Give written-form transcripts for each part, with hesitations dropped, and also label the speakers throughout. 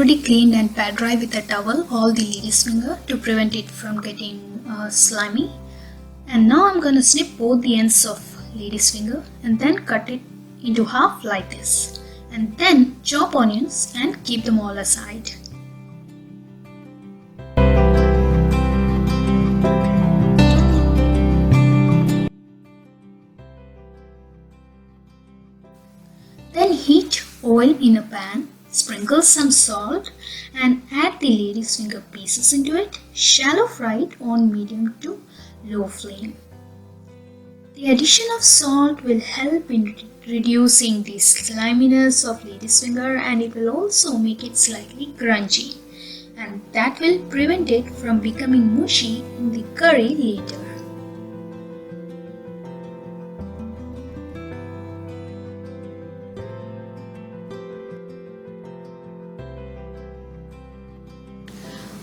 Speaker 1: already cleaned and pat dry with a towel all the lady's finger to prevent it from getting slimy. And now I'm gonna snip both the ends of lady's finger and then cut it into half like this. And then chop onions and keep them all aside. Then heat oil in a pan, sprinkle some salt and add the lady's finger pieces into it. Shallow fry it on medium to low flame. The addition of salt will help in reducing the sliminess of lady's finger, and it will also make it slightly crunchy, and that will prevent it from becoming mushy in the curry later.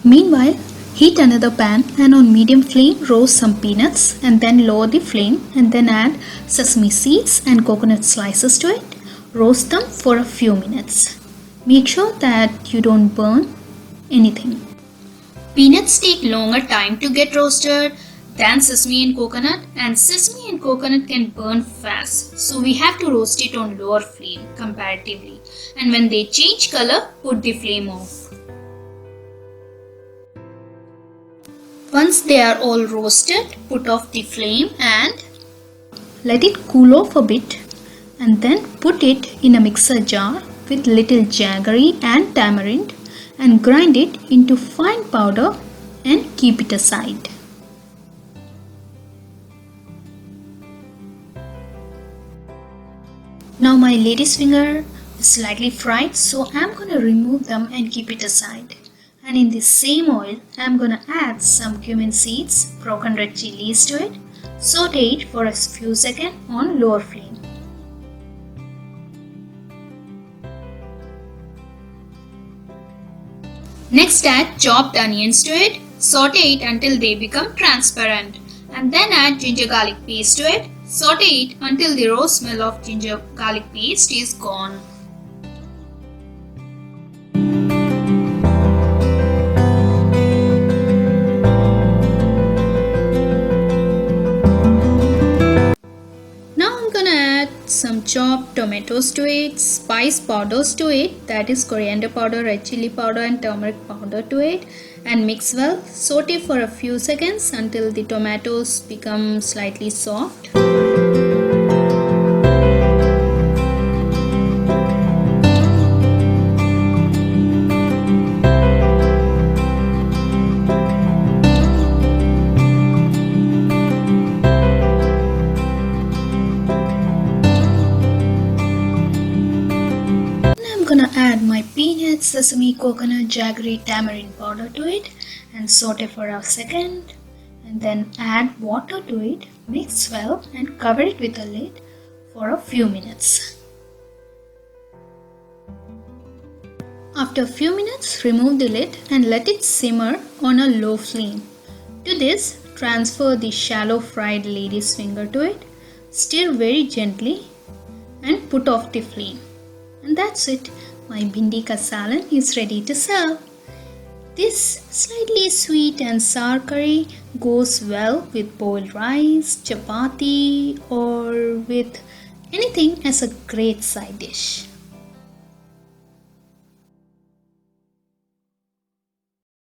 Speaker 1: Meanwhile, heat another pan and on medium flame roast some peanuts and then lower the flame and then add sesame seeds and coconut slices to it. Roast them for a few minutes. Make sure that you don't burn anything. Peanuts take longer time to get roasted than sesame and sesame and coconut can burn fast. So we have to roast it on lower flame comparatively. And when they change color, put the flame off. Once they are all roasted, put off the flame and let it cool off a bit, and then put it in a mixer jar with little jaggery and tamarind and grind it into fine powder and keep it aside. Now my lady's finger is slightly fried, so I'm going to remove them and keep it aside. And in the same oil, I'm gonna add some cumin seeds, broken red chilies to it. Saute it for a few seconds on lower flame. Next add chopped onions to it. Saute it until they become transparent. And then add ginger garlic paste to it. Saute it until the raw smell of ginger garlic paste is gone. Some chopped tomatoes to it, spice powders to it, that is coriander powder, red chili powder and turmeric powder to it, and mix well. Saute for a few seconds until the tomatoes become slightly soft. I'm gonna add my peanuts, sesame, coconut, jaggery, tamarind powder to it and saute for a second, and then add water to it, mix well and cover it with a lid for a few minutes. After a few minutes, remove the lid and let it simmer on a low flame. To this, transfer the shallow fried lady's finger to it, stir very gently and put off the flame. And that's it. My Bhindi ka salan is ready to serve. This slightly sweet and sour curry goes well with boiled rice, chapathi or with anything as a great side dish.